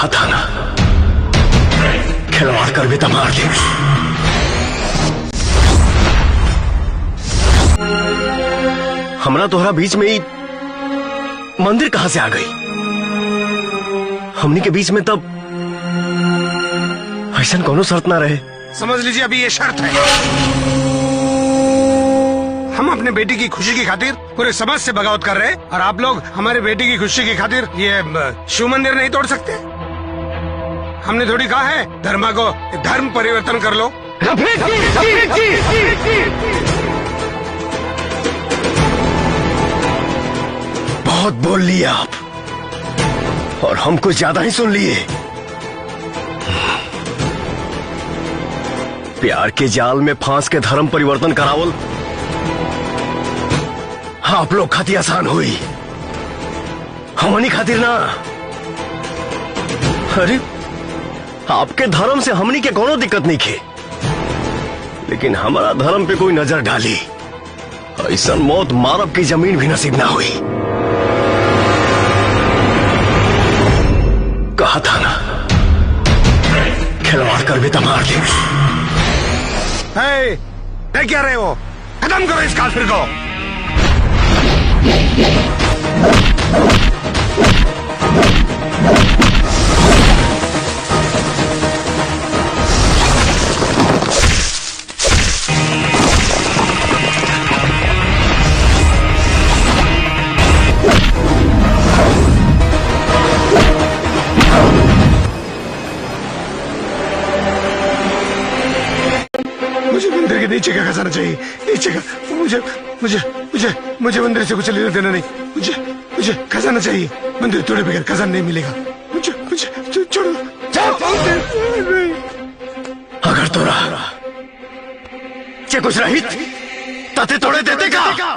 कहा था ना, खिलवाड़ कर भी तो मार दे। हमरा तोहरा बीच में ही मंदिर कहां से आ गई? हमनी के बीच में तब ऐसा कोनो शर्त ना रहे। समझ लीजिए अभी ये शर्त है। हम अपने बेटी की खुशी की खातिर पूरे समाज से बगावत कर रहे हैं और आप लोग हमारे बेटी की खुशी की खातिर ये शिव मंदिर नहीं तोड़ सकते। हमने थोड़ी कहा है धर्मा को धर्म परिवर्तन कर लो। रफीक जी, बहुत बोल लिए आप और हम कुछ ज्यादा ही सुन लिए। प्यार के जाल में फांस के धर्म परिवर्तन करावल आप लोग खातिर आसान हुई, हमनी खातिर ना। अरे आपके धर्म से हमनी के कोनो दिक्कत नहीं खे, लेकिन हमारा धर्म पे कोई नजर डाली, ऐसा मौत मारब की जमीन भी नसीब ना हुई। कहा था ना, खिलवाड़ कर भी तो मार दे। क्या रहे हो? खत्म करो इस काफिर को। मुझे मंदिर के नीचे का खजाना चाहिए, नीचे का। मुझे मुझे मुझे मुझे मंदिर से कुछ लेना देना नहीं। मुझे मुझे खजाना चाहिए। मंदिर तोड़े बगैर खजाना नहीं मिलेगा। मुझे मुझे छोड़ो। अगर तोरा कुछ रहित ताते तोड़े देते का?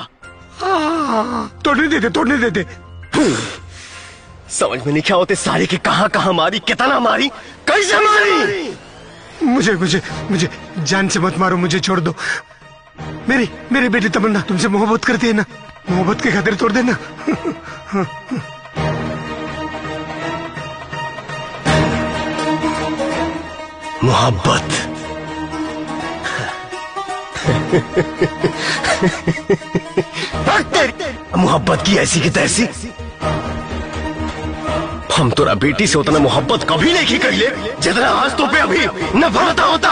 तोड़ने देते। समझ में नहीं क्या होते सारे के कहां कहां मारी, कितना मारी, कैसे मारी। मुझे जान से मत मारो, मुझे छोड़ दो। मेरी बेटी तमन्ना तुमसे मोहब्बत करती है ना, मोहब्बत के खातिर तोड़ देना। मोहब्बत मोहब्बत की ऐसी की तैसी। हम तोरा बेटी से उतना मोहब्बत कभी नहीं की कैले जितना आज तो पे अभी नफरत होता।